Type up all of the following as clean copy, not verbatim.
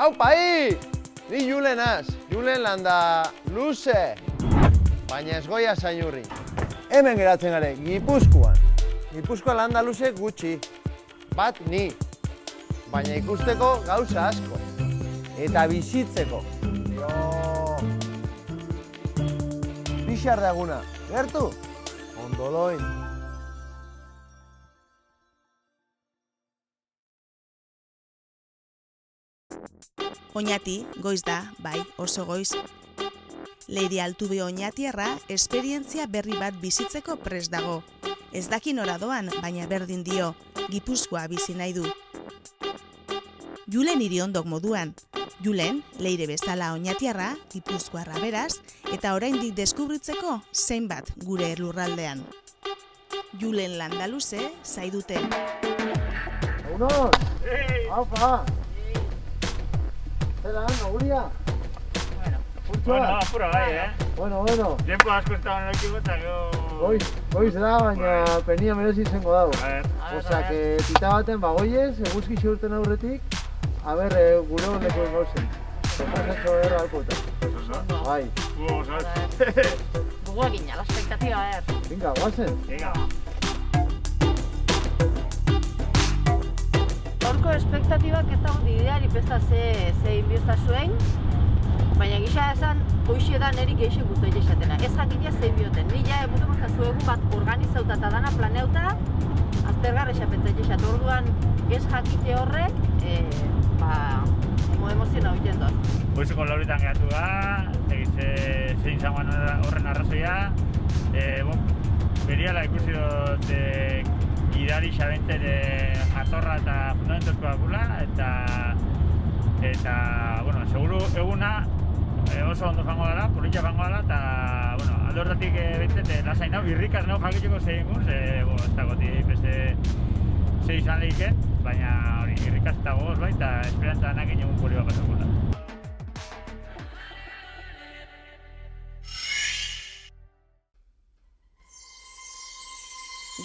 Aupai! Ni Julenaz, Julen landa luze, baina ez goia zainurri. Hemen geratzen gare, Gipuzkoan. Gipuzkoan landa luze gutxi, bat ni, baina ikusteko gauza asko. Eta bizitzeko. Pixar daguna, gertu? Ondoloin. Oñati, goiz da, bai, oso goiz. Leire Altubi Oñatiarra esperientzia berri bat bizitzeko prest dago. Ez daki nora doan, baina berdin dio, Gipuzkoa bizi nahi du. Julen Iriondok moduan. Julen, Leire bezala Oñatiarra, Gipuzkoarra beraz, eta oraindik deskubritzeko zeinbat gure lurraldean. Julen landaluze zaidute. Egunon! Aupa! Zeran, auguria? Bueno, apura bai, Bueno. Tiempo asko ez da honekiko eta gero... Goiz da, baina penia merezi izango dago. Osea, que tita baten bagoiez, eguzki xurten aurretik, gure honeko gauzen. Zepasatxo erra alkota. Bai. Gugu egin, la expectativa, Vinga, guazen. Venga. Horko espektatibak ez dago dideari pesta ze inbiozta zuen, baina gisa esan, hoxetan erik geixe guztu egitxatena. Ez jakitea ze inbioten. Nila egutu mazkazu egun bat organizauta eta dana planeuta, aztergar esapetza egitxat. Orduan, ez jakite horrek, emoziona egiten doaz. Goizeko lauritan geratu da, zein zangoan horren arrazoia. Beriala ikusi dut gidari xabentzen jatorra eta fundamentozkoa gula, eta, bueno, seguru eguna oso ondo fango dara, politia fango dara, eta, bueno, alde horretik bintzete lasain hau, irrikaz nago jakitxeko zein guz, ez dagoti beste ze izan lehiken, baina hori irrikaz eta gogoz bai, eta esperantza danak inogun poli bat pasakula.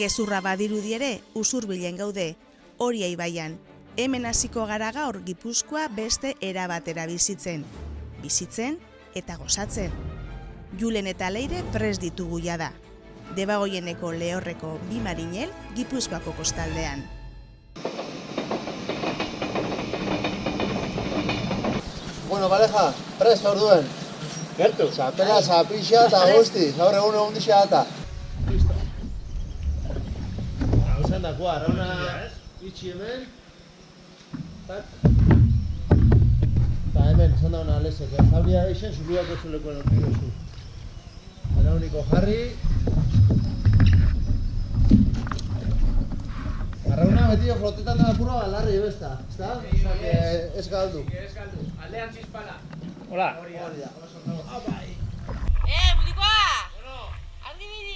Gezurra badirudi ere, usurbilen gaude, Oria ibaian. Hemen hasiko gara gaur Gipuzkoa beste erabatera bizitzen. Bizitzen eta gozatzen. Julen eta Leire prest ditugu jada. Debagoieneko lehorreko bi marinel Gipuzkoako kostaldean. Bueno, pareja, prest orduen. Gertu? Zapela, zapixa eta guzti, gaur egun dixa data. Listo. Hauzen dakoa, arauna itxi hemen. Eta hemen, esan da hona alezek, jabria geixen, zubiako zuleko erotik duzu. Arauniko jarri. Arrauna beti flotetan da apura balarri ebesta, ezta? Osa, ez galdu. Aldean zizpala. Hola. Hori da, oso bai. Mutikoa! Argi bidi,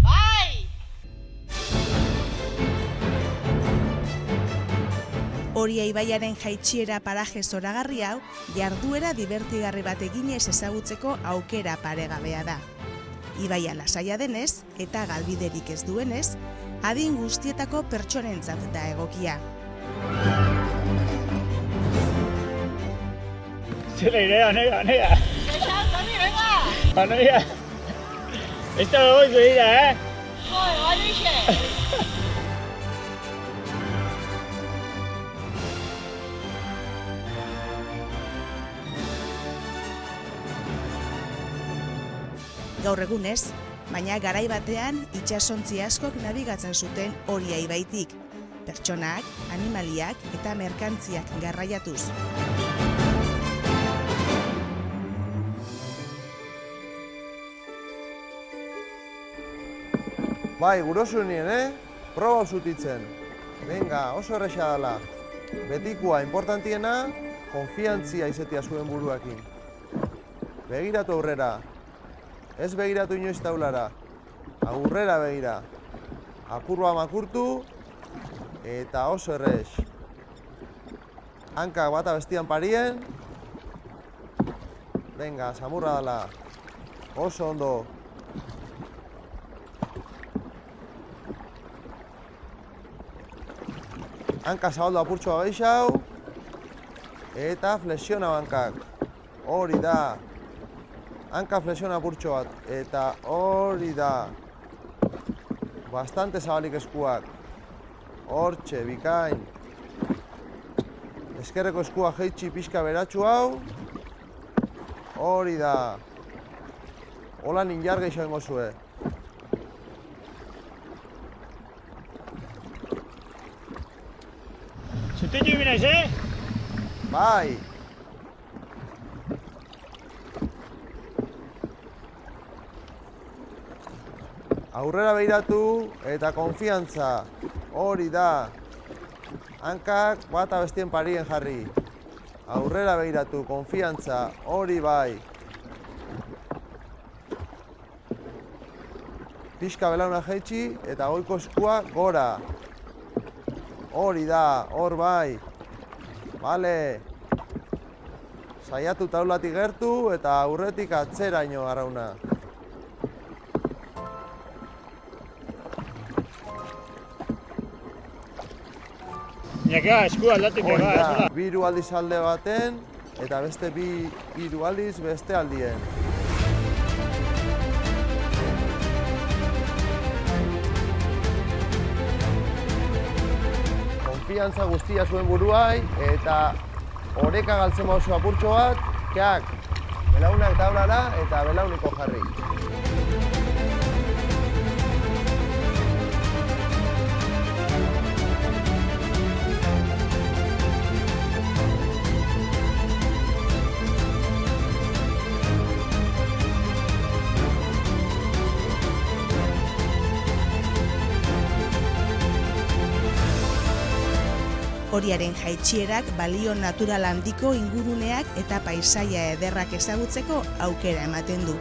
Bai! Oria ibaiaren jaitsiera paraje zoragarri hau, jarduera dibertigarri bat eginez ezagutzeko aukera paregabea da. Ibaia lasaia denez eta galbiderik ez duenez, adin guztietako pertsonentzat da egokia. Zela ire, anega. Esa, Toni, venga! Anega. Ez da goizu dira, Joder, bai bixe! Gaur egunez, baina garai batean itsasontzi askok nabigatzen zuten Oria ibaitik, pertsonak, animaliak eta merkantziak garraiatuz. Bai, gurosu nien, Proba zutitzen. Venga, oso erresa dela. Betikoa importantiena, konfiantzia izetia zuen buruakin. Begiratu aurrera. Ez begiratu inoiz taulara. Agurrera begira. Apurua makurtu, eta oso errez. Hankak bata bestian parien. Venga, samurra dela. Oso ondo. Hanka zabaldu apurtxoa gehiago. Eta flexiona bankak. Hori da. Hanka flexiona apurtxo bat. Eta hori da. Bastante zabalik eskuak. Hortxe, bikain. Ezkerreko eskua jeitsi pixka beratxu hau. Hori da. Holan injar gehiago ingo zue. Zutetu ibinaiz, Bai. Aurrera behiratu eta konfiantza. Hori da. Hankak bata bestien parien jarri. Aurrera behiratu, konfiantza. Hori bai. Pixka belauna jaitsi eta goiko eskua gora. Hori da, hor bai. Bale. Saiatu taulatik gertu eta aurretik atzeraino arrauna. Iñaki, eskua aldatik Hori ega, da, esola. bi hiru aldiz alde baten eta beste bi hiru aldiz beste aldien. Konfiantza guztia zuen buruai eta oreka galtzen oso apurtxo bat, keak, belaunak tablara eta belauniko jarri. Horiaren jaitsierak balio natural handiko inguruneak eta paisaia ederrak ezagutzeko aukera ematen du.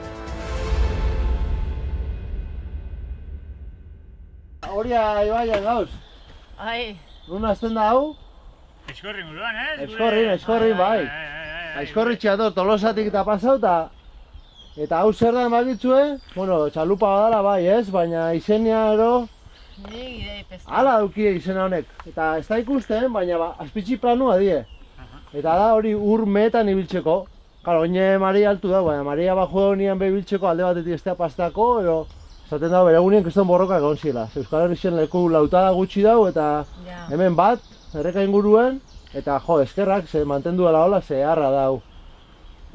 Horia ibaia gauz, Ai, nun azten da hau? Eskorri inguruan, Eskorrin, bai. Aizkorritxea dut, Tolosatik eta pasau eta hau zer da emagitzue? Bueno, txalupa badala bai ez, baina izenia ero nire idei pesta. hala daukie izena honek. Eta ez da ikusten, baina azpitsi planua die. Eta da hori ur mehetan ibiltzeko. Kalo, oine Maria altu da, baina Maria bajo nian behibiltzeko alde batetik estea pastako, ero esaten dago bere egunien kriston borroka egon zila. Euskal Herrixen leku lautada gutxi dau eta Ja. hemen bat, erreka inguruen, eta jo, eskerrak ze mantendu dela hola, ze harra dau.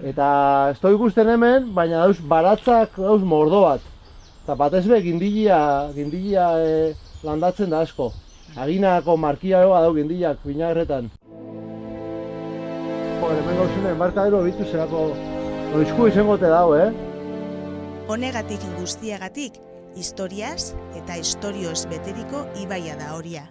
Eta ez da ikusten hemen, baina dauz baratzak dauz mordo bat. Eta batez be gindilia landatzen da asko. Aginako markia dau gindiak binagerretan. Joder, hemen gauzune, embarkadero bitu zerako oizku izangote dau, Honegatik guztiagatik, historiaz eta istorioz beteriko ibaia da Horia.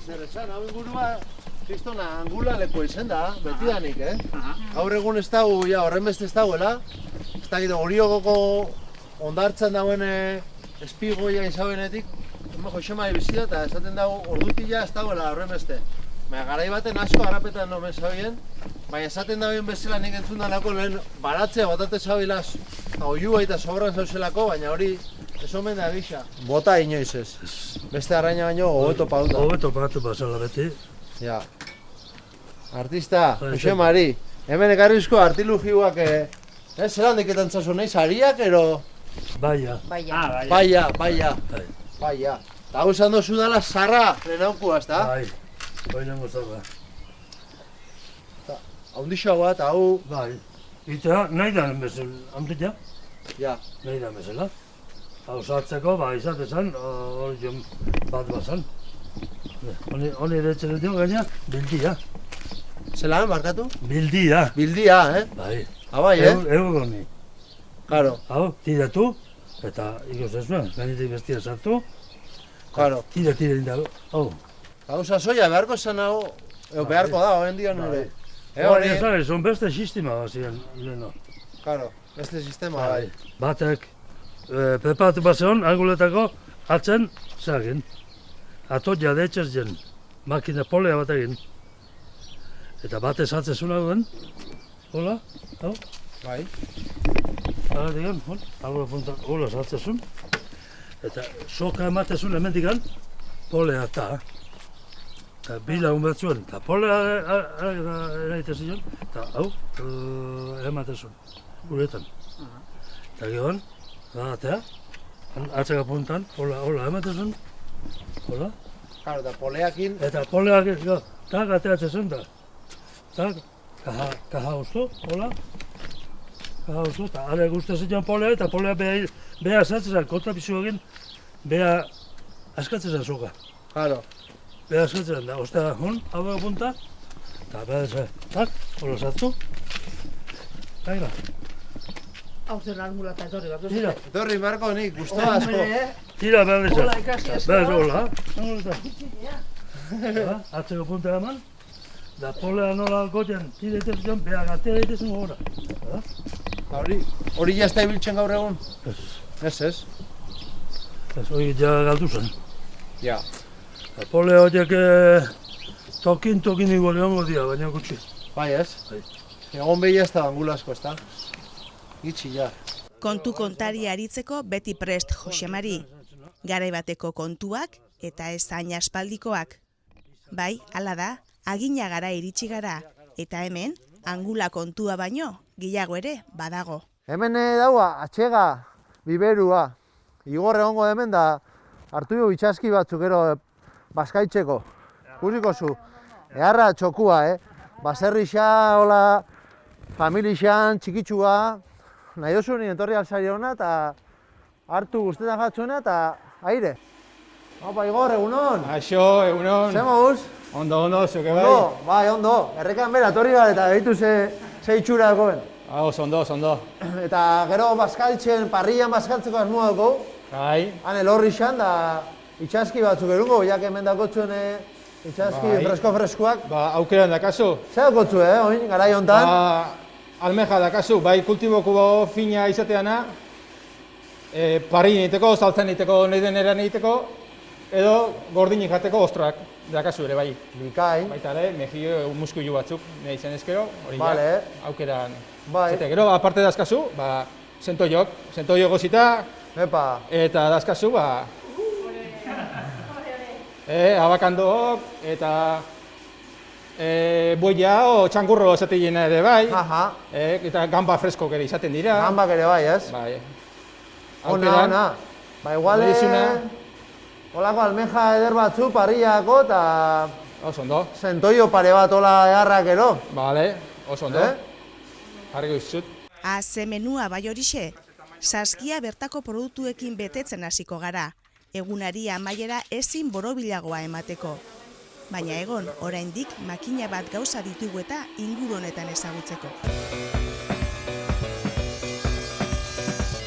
Zer esan, hau ingurua kristona angula leku izen da, betidanik, Gaur egun ez dago, horren beste ez dagoela. Ez da gito, horiogoko ondartzan dagoen espigoia izabenetik, Josema bizi da, eta esaten dago ordutila ez dagoela horren beste. Baina garai baten asko harapetan nomen zabien, baina esaten dagoen bezala nik entzun danako lehen baratzea batate zabilaz, oiua eta sobran zauzelako, baina hori Ez omen da gisa. Bota inoiz ez. Beste arraina baino hobeto pauta. Hobeto patu pasala beti. Ja. Artista, Jose Mari. Hemen ekarrizko artilugioak, zelan diketan zazu nahi, sariak, ero... Baia. Baia. Bai. Baia. Eta hau esan dozu dala zarra, lehenaukua, ezta? Bai. Oinango zarra. Haundixoa bat, hau... Bai. Itea, nahi da bezala, handia? Ja. Nahi da bezala. Hau sartzeko, izatezan, hori jon bat bazan. Honi eretxera dio, gaina, bildia. Zelan, markatu? Bildia. Bildia, Bai. Abai, Ego goni. Karo. Hau, tiratu, eta ikoz ez zuen, gainetik bestia sartu. Karo. Tira inda, hau. Hau sasoia, beharko zen hau... Beharko da, hoen dio nire. Hori ez son beste sistema bazien, leheno. Karo, beste sistema, bai. Batek, prepatu bazeon, anguletako, atzen, zagin. Atot jadetxez jen, makina polea bat egin. Eta batez atzezun hauen, hola, hau. Bai. Hala digan, agura punta, hola atzezun. Eta soka ematezun hemendikan, polea eta. Eta bila batzuen, eta polea eraitezun, eta hau, ematezun, guretan. Eta gehon, batea, atzeka puntan, hola ematezun, hola. Karo, eta poleakin... Eta poleak, tak ateatzen da. Tak, kaja usto, hola. Kaja usto, eta ale guztatzen joan polea, eta polea beha azatzen, kontrapizu egin, beha askatzen soka. Karo. Beha askatzen da, ostea hon, hau punta, eta beha ez, tak, hola zatzu. Gaira. Hau zen angula eta etorri bat. Tira. Etorri, Marko, nik, guztua asko. Tira behar dizan. Hola ikasi asko. Behar hola, anguleta. Atzeko punta eman. Da polea nola goten, tira itezen, behar gatera itezen gora. Hori jazta ibiltzen gaur egun? Ez, Ez. hori ja galdu zen. Ja. Da polea horiek tokin igual egongo dira, baina gutxi. Bai, ez? Bai. Egon behi ez da angula asko, ez da? Itxi, ja. Kontu kontari aritzeko beti prest Jose Mari. Garai bateko kontuak eta ez hain aspaldikoak. Bai, hala da, agina gara iritsi gara, eta hemen, angula kontua baino, gehiago ere badago. Hemen daua, atxega, biberua. Igor egongo hemen da, hartu jo itxaski batzuk ero baskaitzeko. Kusiko zu, eharra txokua, Baserrixa, hola, familixan, txikitsua. Nahi oso nien etorri alzari hona eta hartu guztetan jatzuena eta aire. Opa, Igor, egunon! Aixo, egunon. Ze moduz? Ondo, zuke bai. Ondo, bai, ondo. Errekan bera, etorri gara eta behitu ze itxura dagoen. Ondo. Eta gero bazkaltzen, parrillan bazkaltzeko asmoa dugu. Bai. Han elorri xan da itxaski batzuk erungo, jak hemen dakotzuen itxaski Bai. freskoak. Ba, aukeran dakazu. Ze dakotzu, oin, garai hontan? Ba, almeja dakazu, bai kultiboko fina izateana, parrin egiteko, saltzen egiteko, nahi den eran egiteko, edo gordinik jateko ostrak dakazu ere bai. Bikain. Baita ere, mejio muskuilu batzuk nahi zen ezkero, hori Vale. aukeran. Bai. Zete, gero, aparte dazkazu, ba, sentoiok gozita, Epa, eta dazkazu, ba, abakandook, eta boia o txangurro esaten ere bai, aha, eta gamba fresko ere izaten dira. gambak ere bai, ez? Bai. Ona. Ba, igual, holako almeja eder batzu parrillako eta Oso ondo. sentoio pare bat hola eharrak ero. Bale, oso ondo. Jarriko izut. Ze menua bai horixe, saskia bertako produktuekin betetzen hasiko gara, egunari amaiera ezin borobilagoa emateko. Baina egon, oraindik makina bat gauza ditugu eta inguru honetan ezagutzeko.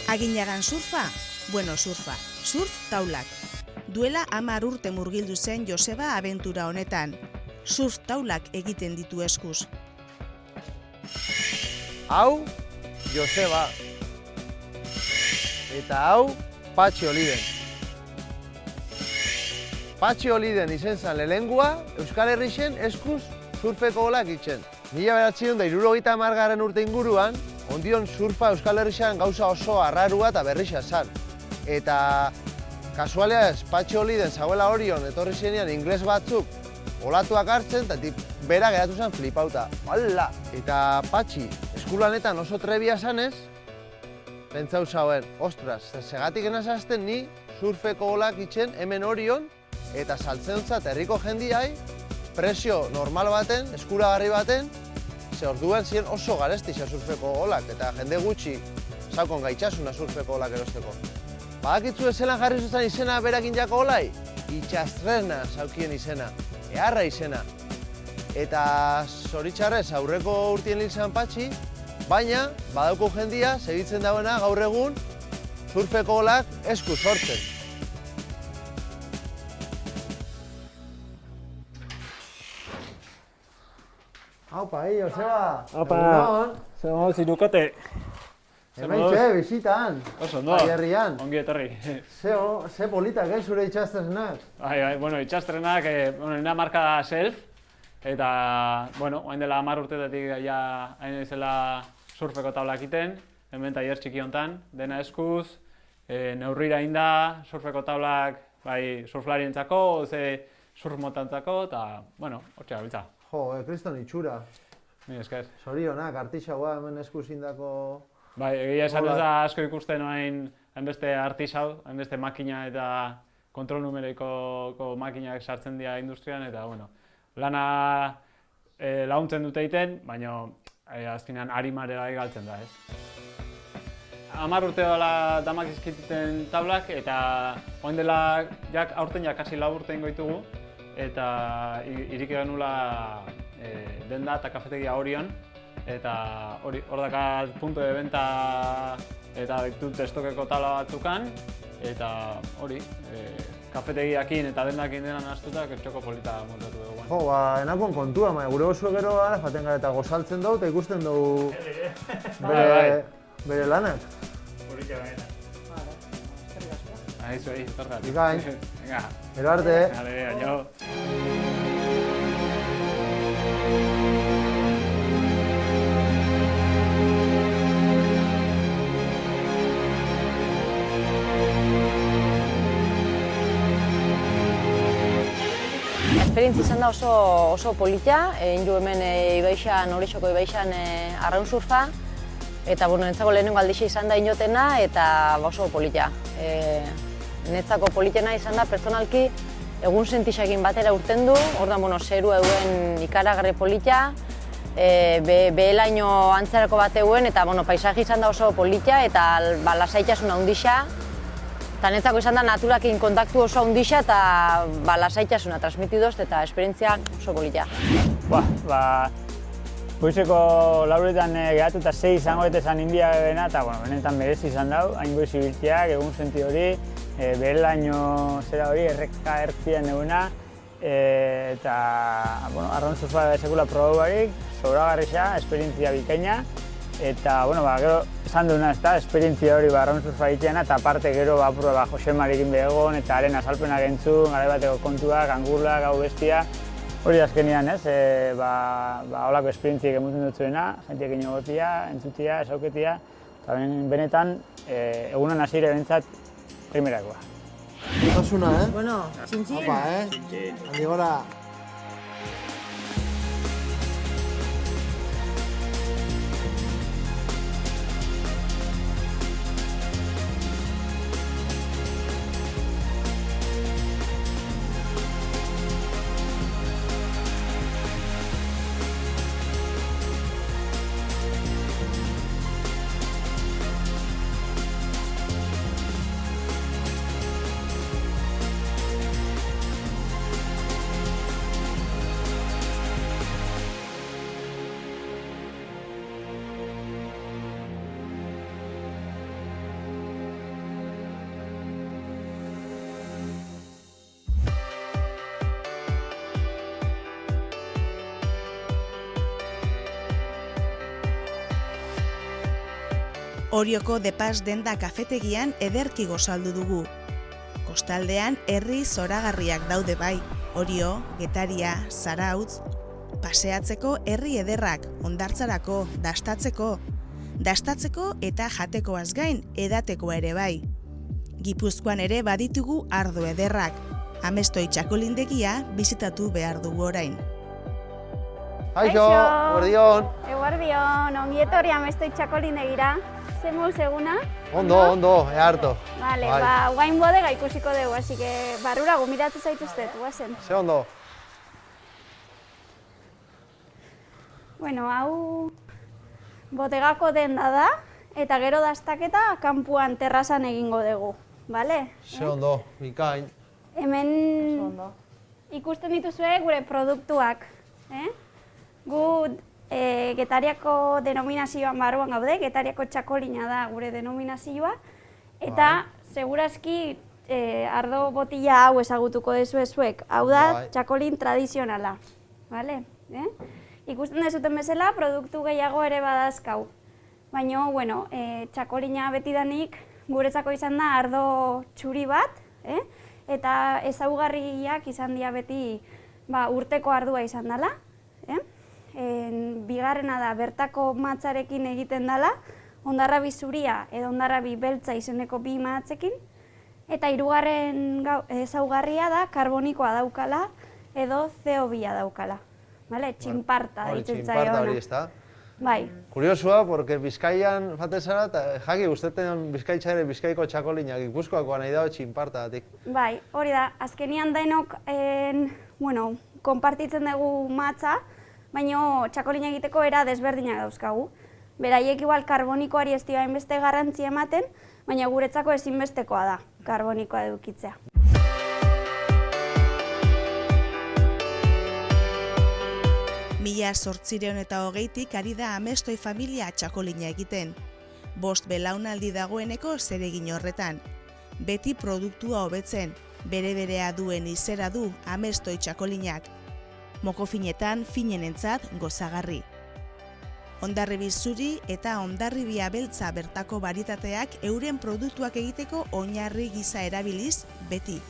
Aginagan surfa? Bueno, surfa. Surf taulak. Duela 10 urte murgildu zen Joseba abentura honetan. Surf taulak egiten ditu eskuz. Hau, Joseba. Eta hau, Patxi Oliden. Patxi Oliden izen zen lehenengua, Euskal Herrixen eskuz surfeko golak itzen. 1970 urte inguruan, ondion surfa Euskal Herrixen gauza oso arrarua eta berrixa zan. eta kasualeaz Patxi Oliden zagoela Orion etorri zenean ingles batzuk olatuak hartzen, eta bera geratu zen flipauta. Hala! Eta Patxi eskulanetan oso trebia zanez, pentsau zauen, ostras, segatik enazazten ni surfeko olak itxen hemen Orion, eta saltzen zat herriko jendiai, presio normal baten, eskuragarri baten, ze orduan ziren oso garesti surfeko olak, eta jende gutxi zaukon gaitxasuna surfeko olak erosteko. Badakitzu zelan jarri zuzan izena berakin jako olai? Itxastrena zaukien izena, eharra izena. Eta zoritxarrez aurreko urtien hil zen Patxi, baina badauko jendia segitzen dauena gaur egun surfeko olak esku sortzen. Aupa, Joseba! Opa! Zer modu zirukote? Hementxe, bisitan! Oso, ondo? Herrian. Ongi etorri. Ze politak, zure itxastrenak? Bueno, itxastrenak, nena marka da Self, eta, bueno, oain dela 10 urteetik ja hain izela surfeko tablak iten, hemen tailer txiki hontan, dena eskuz, neurrira inda, surfeko tablak, bai, surflarientzako, ze surf motantzako, eta, bueno, hortxe gabiltza. Jo, kriston itxura. Ni esker. Zorionak, artisaua hemen eskuz indako... Bai, egia esan ez da asko ikusten hainbeste artisau, hainbeste makina eta kontrol numeriko makinak sartzen dira industrian, eta, bueno, lana laguntzen dute egiten, baina azkenean arimare bai galtzen da, ez? 10 urte dela damak izkititen tablak, eta oain dela aurten kasi 4 urte ingo ditugu, eta iriki genula denda eta kafetegia Orion, eta hor dakat punto de venta eta ditut estokeko tabla batzukan, eta hori, kafetegiakin eta dendakin dena nahaztuta, kertxoko polita montatu dugu. Jo, enakon kontua, gure oso gero gara jaten gara eta gozaltzen dugu eta ikusten dugu bere lanak. Horik egin. Aizu, torgat. Ikain. Venga. Gero arte. Gale, año. Esperientzia izan da oso polita, egin du hemen Ibaixan, Orixoko Ibaixan arraun surfa, eta entzako lehenengo aldixe izan da inotena, eta oso polita. Netzako politena izan da pertsonalki egun sentixekin batera urtendu, ordan zerua euen ikaragarri polita, behelaino antzerako bat euen, eta paisaji izan da oso polita, eta lasaitasuna handixa. Eta netzako izan da naturakin kontaktu oso handixa eta lasaitasuna transmitidoz eta esperientzia oso polita. Goizeko lauretan geratu eta 6 izango eta esan india bena, eta benetan merezi izan dau, hain goiz ibiltzeak, egun senti hori, behelaino zera hori, erreka ertzien eguna, eta arraun surfa sekula probau barik, zobragarrixa, esperientzia bikaina, eta gero esan duena ez da, esperientzia hori arraun surfa egiteana, eta aparte gero Jose Marikin begon, eta haren azalpenak entzun, gara bateko kontuak, angurlak, gau bestia, hori azkenean ez, holako esperientziek emuten dutzuena, jentiak inogotia, entzutia, esauketia, eta benetan egunan hasiera bentsat primerakoa. Gutasuna, Bueno, txintxin. Opa, handi gora. Orioko De Pas denda kafetegian ederki gozaldu dugu. Kostaldean herri zoragarriak daude bai, Orio, Getaria, Zarautz, paseatzeko herri ederrak, hondartzarako, dastatzeko eta jatekoaz gain edatekoa ere bai. Gipuzkoan ere baditugu ardo ederrak. Amestoi txakolindegia bizitatu behar dugu orain. Kaixo, eguerdion. Eguerdion, ongi etorri Amestoi txakolindegira. Zer moduz eguna? Ondo, harto. Vale, Bai. wine bodega ikusiko dugu, así que barrura gomiratu zaituztet, guazen. Ze ondo. Bueno, hau botegako denda da, eta gero dastaketa kanpuan terrazan egingo dugu, bale? Ze ondo, bikain. Hemen ikusten dituzue gure produktuak, Gu Getariako denominazioan barruan gaude, Getariako txakolina da gure denominazioa, eta segurazki ardo botila hau ezagutuko dezuezuek, hau da txakolin tradizionala, bale? Ikusten dezuten bezala, produktu gehiago ere badazkau. Baina, bueno, txakolina betidanik guretzako izan da ardo txuri bat, eta ezaugarriak izan dira beti urteko ardua izan dela. Bigarrena da bertako matzarekin egiten dela, hondarrabi zuria edo hondarrabi beltza izeneko bi matzekin, eta hirugarren ezaugarria da karbonikoa daukala edo CO2a daukala. Txinparta ditzen zaio. Txinparta hori, ezta? Bai. Kuriosua, porque Bizkaian jaten zara, eta jaki guztetan Bizkaitza ere Bizkaiko txakolinak, Gipuzkoakoa nahi dago txinpartatik. Bai, hori da, azkenian denok, konpartitzen dugu matza, baina txakolina egiteko era desberdinak dauzkagu. Beraiek igual karbonikoari ez dira hainbeste garrantzia ematen, baina guretzako ezinbestekoa da karbonikoa edukitzea. Mila 820tik ari da Amestoi familia txakolina egiten. 5 belaunaldi dagoeneko zeregin horretan. Beti produktua hobetzen, bere-berea duen izera du Amestoi txakolinak. Mokofinetan finenentzat gozagarri. Hondarribi zuri eta hondarribia beltza bertako baritateak euren produktuak egiteko oinarri gisa erabiliz beti.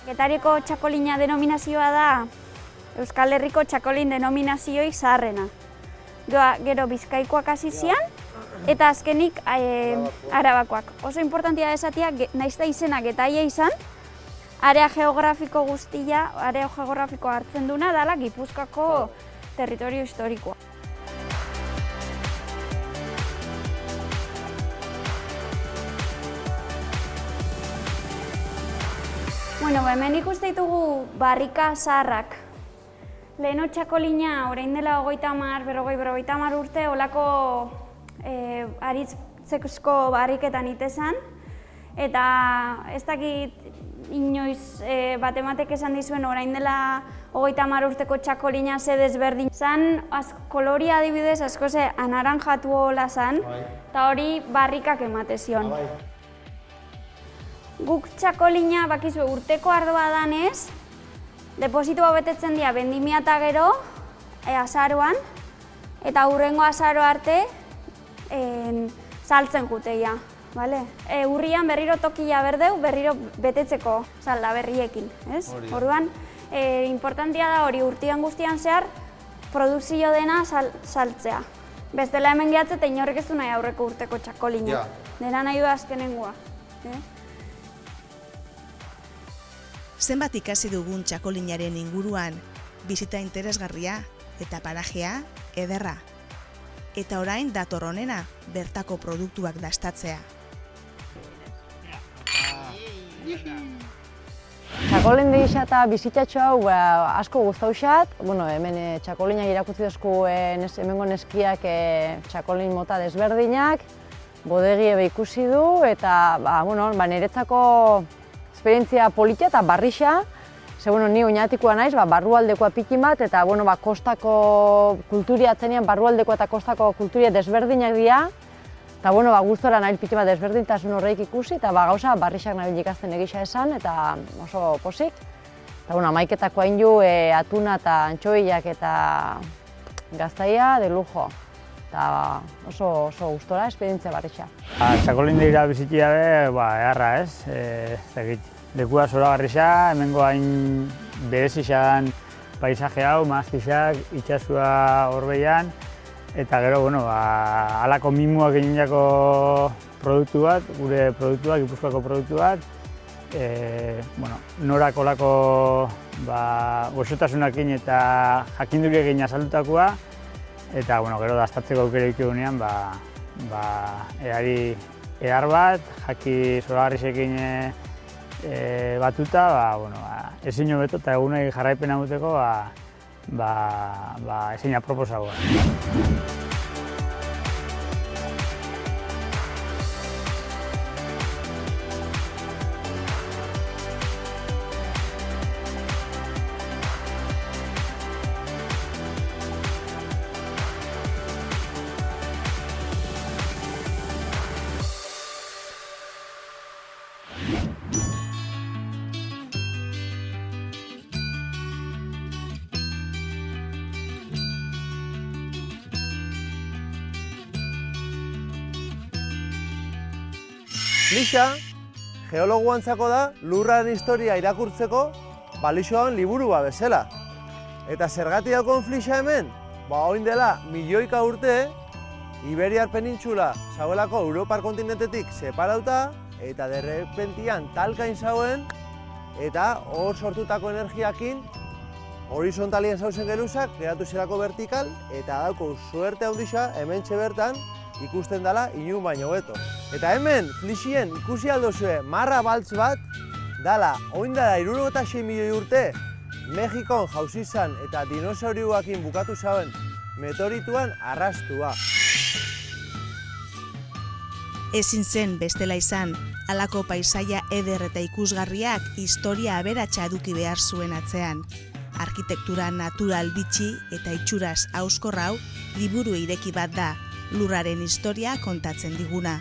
Getariako txakolina denominazioa da Euskal Herriko txakolin denominazioik zaharrena. Gero Bizkaikoak hasi zian, eta azkenik Arabakoak. Oso importantia esatia, nahiz da izena Getaia izan, area geografiko guztia, area geografiko hartzen duna dela Gipuzkoako territorio historikoa. Bueno, hemen ikusten ditugu barrika zaharrak. Leheno txakolina orain dela 30 urte olako aritzeko barriketan itezan, eta ez dakit inoiz batematek esan dizuen orain dela 30 urteko txakolina ze desberdin. Zan, koloria adibidez asko ze anaranjatu hola zan, eta hori barrikak emate zion. Guk txakolina bakizue urteko ardoa danez, depositoa betetzen dira vendimia eta gero, azaroan, eta hurrengo azaro arte saltzen juteia. Urrian berriro tokia berdeu, berriro betetzeko salda berriekin. Orduan, importantia da hori urtean guztian zehar produkzio dena saltzea. Bestela hemen gehatzen eta inorrek ez du nahi aurreko urteko txakolina. Dena nahi du azkenengoa. Zenbat ikasi dugun txakolinaren inguruan, bizita interesgarria eta parajea ederra. Eta orain dator honena, bertako produktuak dastatzea. Txakolin dira eta bizitatxo hau asko guztausat. Hemen txakolinak irakutzi duzku hemengo neskiak txakolin mota desberdinak, bodegi ebe ikusi du, eta niretzako esperientzia polita eta barrixa. Ni oinatikoa naiz, barrualdekoa pikin bat, eta kostako kulturia atzenean barrualdekoa eta kostako kulturia desberdinak dira. Eta gustora nahi pikin bat desberdintasun horreik ikusi, eta gauza barrixak nabil ikazten egisa esan, eta oso posik. Eta amaiketako hain ju atuna eta antxoiak eta gaztaia de lujo. Eta oso gustora, esperientzia barrixa. Txakolindegira bizitia eharra ez, lekua zoragarrixa, hemengo hain berezixan paisaje hau, mazpixak, itxasua horbeian, Eta gero, bueno, halako mimuak eginako produktu bat, gure produktuak, Gipuzkoako produktu bat, norak olako goxotasunakin eta jakinduriekin azaldutakoa, eta gero dastatzeko aukera ditugunean, eari ehar bat, jaki zoragarrisekin batuta, ezin hobeto eta egunei jarraipena egoteko, ezin aproposagoa. Flixa, geologoantzako da lurraren historia irakurtzeko balixoan liburua bezala. Eta zergatik daukon flixa hemen? Orain dela milioika urte, Iberiar penintxula zauelako Europar kontinentetik separauta, eta derrepentian talkain zauen, eta hor sortutako energiakin horizontalien zauzen geruzak, kreatu zelako vertikal, eta dauko suerte handixa hementxe bertan ikusten dela inun baino beto. Eta hemen, Flixien ikusi aldozue marra baltz bat, dala, oin dela 76 milioi urte, Mexikon jauzi izan eta dinosauriuakin bukatu zauen meteorituan arrastua. Ezin zen bestela izan, halako paisaia eder eta ikusgarriak historia aberatsa eduki behar zuen atzean. Arkitektura natural bitxi eta itxuraz hauskor hau liburu ireki bat da, lurraren historia kontatzen diguna.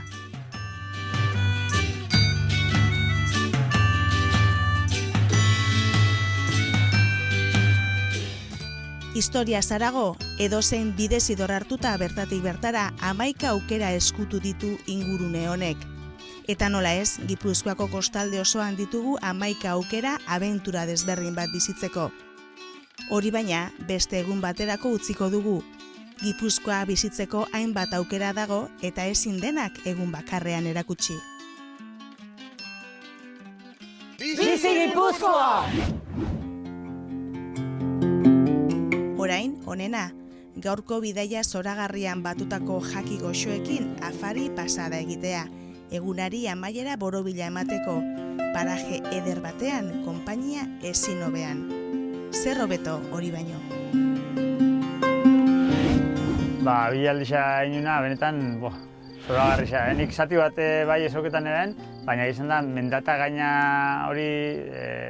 Historia zarago, edozein bidezidor hartuta bertatik bertara 11 aukera eskutu ditu ingurune honek. Eta nola ez, Gipuzkoako kostalde osoan ditugu 11 aukera abentura desberdin bat bizitzeko. Hori baina, beste egun baterako utziko dugu. Gipuzkoa bizitzeko hainbat aukera dago eta ezin denak egun bakarrean erakutsi. Bizi Gipuzkoa! Orain, onena, gaurko bidaia zoragarrian batutako jaki goxoekin afari pasada egitea, egunari amaiera borobila emateko, paraje eder batean, konpainia ezin hobean. Zer hobeto hori baino? Bilaldixa inuna, benetan, zoragarrixa. Nik zati bat bai esoketan eren, baina izan da, mendata gaina hori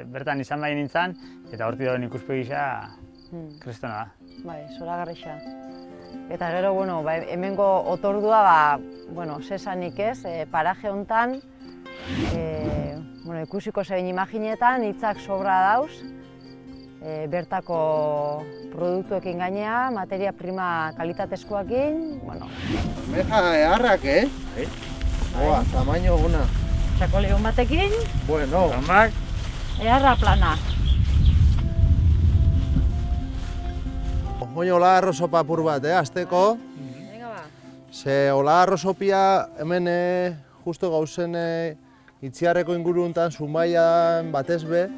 bertan izan bai nintzen, eta horti dauen ikuspegisa kristona da. Bai, zoragarrixa. Eta gero, hemengo otordua, sesanik ez, paraje hontan, ikusiko zein imaginetan, hitzak sobra dauz, bertako produktuekin gainea, materia prima kalitatezkoakin, Meja eharrak, Boa, tamaino guna. txakoleon batekin, Bueno. eharra plana. Oin olagarro sopa apur bat, azteko. Venga ba. Ze olagarro sopia hemen justo gauzen itziarreko inguruntan, Zumaian batez be,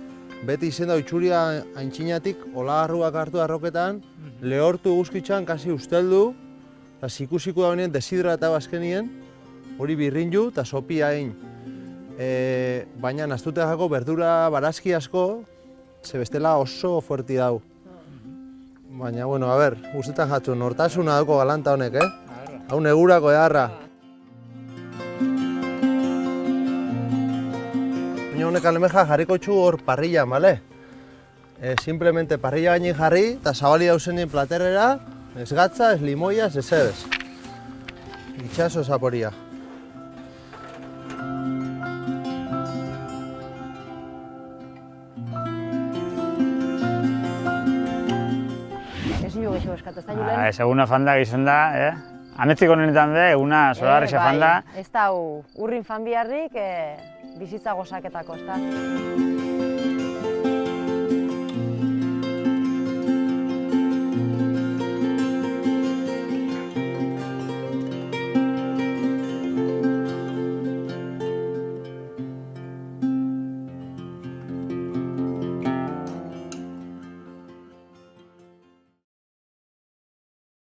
beti izen da itxuria aintzinatik olagarruak hartu arroketan, lehortu guzkitzan, kasi usteldu, eta zikusiko da honien desidrata azkenien, hori birrindu eta sopia egin. Baina naztutegako berdura barazki asko, ze bestela oso fuerti dau. Baina, guztetan jatzu, nortasuna dauko galanta honek, Hau negurako edarra. Baina honek alemeja jarriko txu hor parrillan, bale? Simplemente parrilla gainin jarri, eta zabali dauzenien platerrera, ez gatza, ez limoia, ez ebez. Itxaso zaporia. Ez eguna fanda gizon da, ametzik honetan be, eguna zoragarrixa fanda. Ez da urrin fan biharrik bizitza gozaketako, ez da.